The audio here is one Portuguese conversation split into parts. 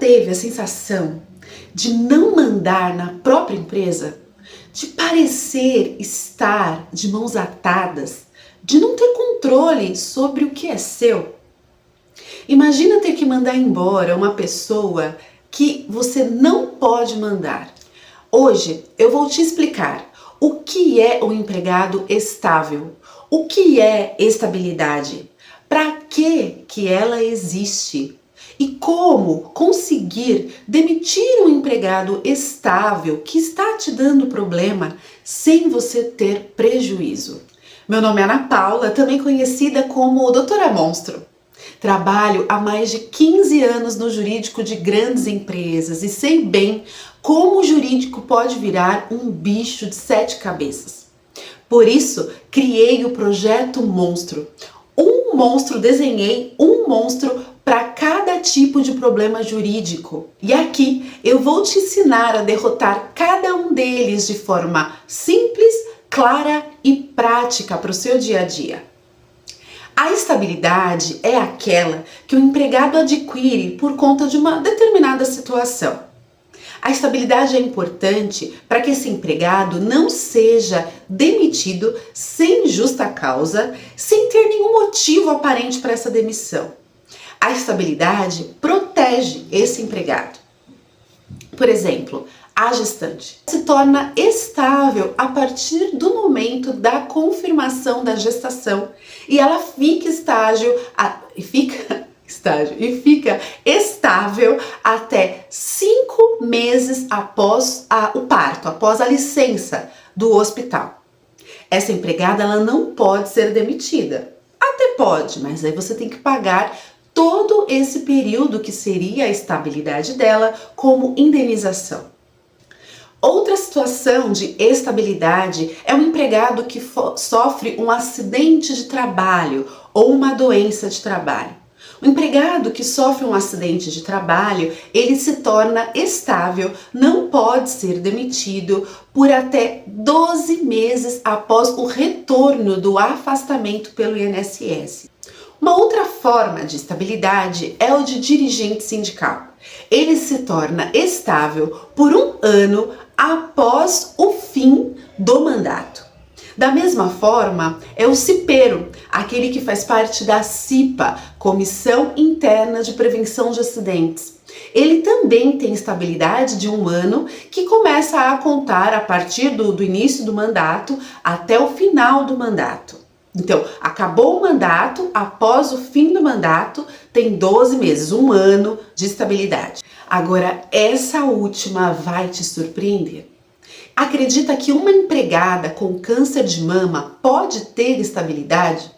teve a sensação de não mandar na própria empresa? De parecer estar de mãos atadas? De não ter controle sobre o que é seu? Imagina ter que mandar embora uma pessoa que você não pode mandar. Hoje eu vou te explicar o que é um empregado estável, o que é estabilidade, para que ela existe e como conseguir demitir um empregado estável que está te dando problema sem você ter prejuízo. Meu nome é Ana Paula, também conhecida como Doutora Monstro. Trabalho há mais de 15 anos no jurídico de grandes empresas e sei bem como o jurídico pode virar um bicho de 7 cabeças. Por isso, criei o Projeto Monstro. Desenhei um monstro para cada tipo de problema jurídico. E aqui eu vou te ensinar a derrotar cada um deles de forma simples, clara e prática para o seu dia a dia. A estabilidade é aquela que o empregado adquire por conta de uma determinada situação. A estabilidade é importante para que esse empregado não seja demitido sem justa causa, sem ter nenhum motivo aparente para essa demissão. A estabilidade protege esse empregado. Por exemplo, a gestante se torna estável a partir do momento da confirmação da gestação e ela fica estável até 5 meses após o parto, após a licença do hospital. Essa empregada ela não pode ser demitida. Até pode, mas aí você tem que pagar todo esse período que seria a estabilidade dela como indenização. Outra situação de estabilidade é um empregado que sofre um acidente de trabalho ou uma doença de trabalho. O empregado que sofre um acidente de trabalho, ele se torna estável, não pode ser demitido por até 12 meses após o retorno do afastamento pelo INSS. Uma outra forma de estabilidade é o de dirigente sindical. Ele se torna estável por 1 ano após o fim do mandato. Da mesma forma, é o cipeiro, aquele que faz parte da CIPA, Comissão Interna de Prevenção de Acidentes. Ele também tem estabilidade de 1 ano, que começa a contar a partir do início do mandato até o final do mandato. Então, acabou o mandato, após o fim do mandato, tem 12 meses, 1 ano de estabilidade. Agora, essa última vai te surpreender. Acredita que uma empregada com câncer de mama pode ter estabilidade?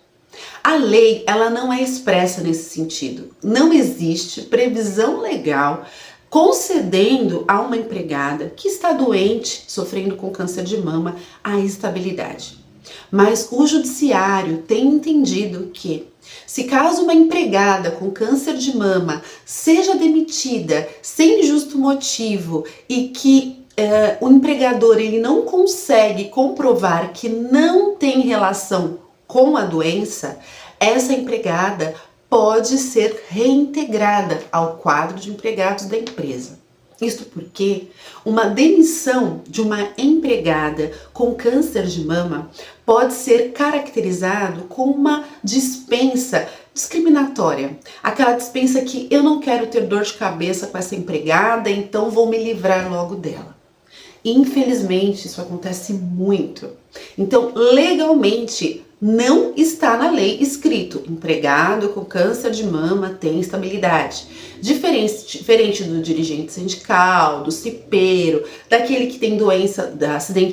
A lei, ela não é expressa nesse sentido. Não existe previsão legal concedendo a uma empregada que está doente, sofrendo com câncer de mama, a estabilidade. Mas o judiciário tem entendido que, se caso uma empregada com câncer de mama seja demitida sem justo motivo e que o empregador ele não consegue comprovar que não tem relação com a doença, essa empregada pode ser reintegrada ao quadro de empregados da empresa. Isto porque uma demissão de uma empregada com câncer de mama pode ser caracterizado como uma dispensa discriminatória. Aquela dispensa que eu não quero ter dor de cabeça com essa empregada, então vou me livrar logo dela. Infelizmente, isso acontece muito. Então, legalmente, não está na lei escrito: empregado com câncer de mama tem estabilidade. Diferente do dirigente sindical, do cipeiro, daquele que tem doença,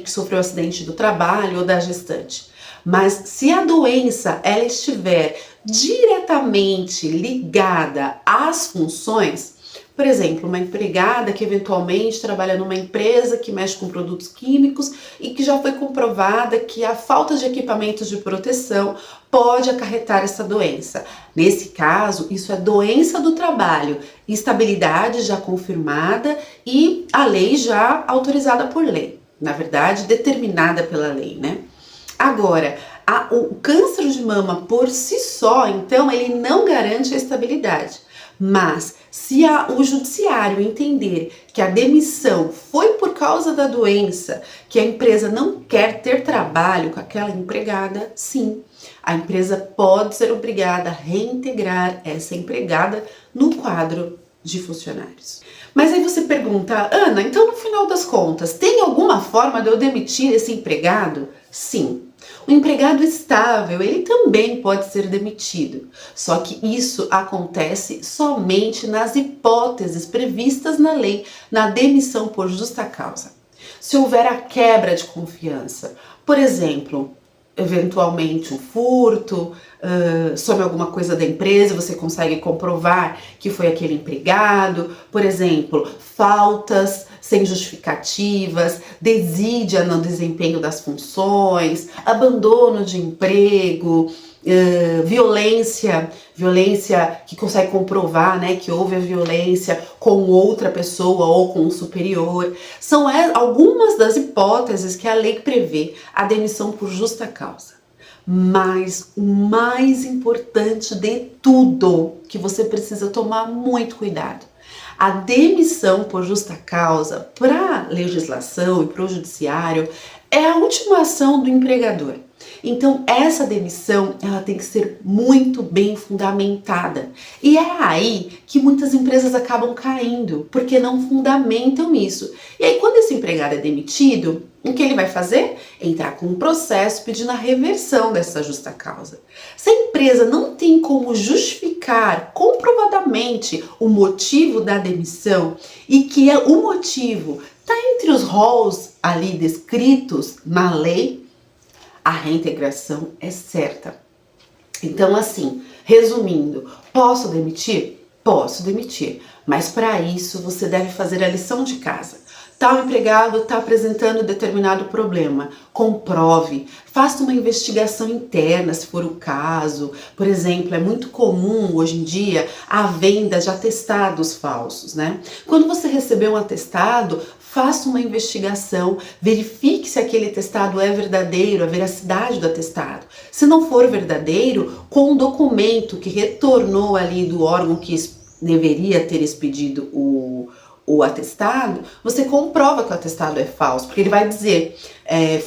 que sofreu acidente do trabalho ou da gestante. Mas se a doença ela estiver diretamente ligada às funções, por exemplo, uma empregada que eventualmente trabalha numa empresa que mexe com produtos químicos e que já foi comprovada que a falta de equipamentos de proteção pode acarretar essa doença. Nesse caso, isso é doença do trabalho, estabilidade já confirmada e a lei já autorizada por lei. Na verdade, determinada pela lei, né? Agora, o câncer de mama por si só, então, ele não garante a estabilidade. Mas se o judiciário entender que a demissão foi por causa da doença, que a empresa não quer ter trabalho com aquela empregada, sim, a empresa pode ser obrigada a reintegrar essa empregada no quadro de funcionários. Mas aí você pergunta, Ana, então no final das contas, tem alguma forma de eu demitir esse empregado? Sim. O empregado estável, ele também pode ser demitido, só que isso acontece somente nas hipóteses previstas na lei, na demissão por justa causa. Se houver a quebra de confiança, por exemplo, eventualmente um furto, sobre alguma coisa da empresa, você consegue comprovar que foi aquele empregado, por exemplo, faltas sem justificativas, desídia no desempenho das funções, abandono de emprego, violência que consegue comprovar, né, que houve a violência com outra pessoa ou com um superior. São algumas das hipóteses que a lei prevê a demissão por justa causa. Mas o mais importante de tudo, que você precisa tomar muito cuidado, a demissão por justa causa para a legislação e para o judiciário é a última ação do empregador. Então essa demissão ela tem que ser muito bem fundamentada. E é aí que muitas empresas acabam caindo, porque não fundamentam isso. E aí quando esse empregado é demitido, o que ele vai fazer? Entrar com um processo pedindo a reversão dessa justa causa. Se a empresa não tem como justificar comprovadamente o motivo da demissão e que o motivo está entre os rolos ali descritos na lei, a reintegração é certa. Então, assim, resumindo, posso demitir? Posso demitir, mas para isso você deve fazer a lição de casa. Tal empregado está apresentando determinado problema, comprove, faça uma investigação interna se for o caso. Por exemplo, é muito comum hoje em dia a venda de atestados falsos, né? Quando você receber um atestado, faça uma investigação, verifique se aquele atestado é verdadeiro, a veracidade do atestado. Se não for verdadeiro, com o documento que retornou ali do órgão que deveria ter expedido o atestado, você comprova que o atestado é falso, porque ele vai dizer,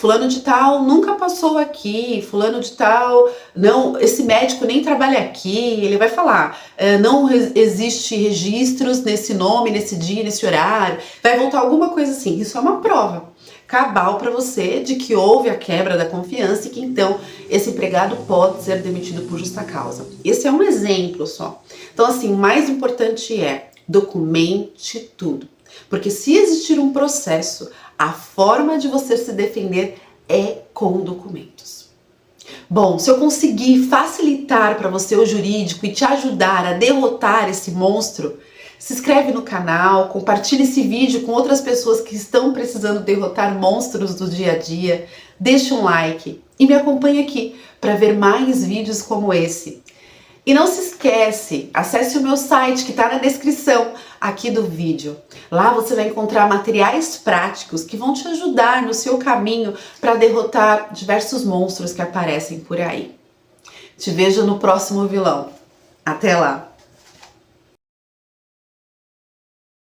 fulano de tal nunca passou aqui, fulano de tal, não, esse médico nem trabalha aqui, ele vai falar, não existe registros nesse nome, nesse dia, nesse horário, vai voltar alguma coisa assim, isso é uma prova cabal para você de que houve a quebra da confiança e que então esse empregado pode ser demitido por justa causa. Esse é um exemplo só. Então assim, o mais importante é documente tudo, porque se existir um processo, a forma de você se defender é com documentos. Bom, se eu conseguir facilitar para você o jurídico e te ajudar a derrotar esse monstro, se inscreve no canal, compartilhe esse vídeo com outras pessoas que estão precisando derrotar monstros do dia a dia, deixe um like e me acompanhe aqui para ver mais vídeos como esse. E não se esquece, acesse o meu site que está na descrição aqui do vídeo. Lá você vai encontrar materiais práticos que vão te ajudar no seu caminho para derrotar diversos monstros que aparecem por aí. Te vejo no próximo vilão. Até lá!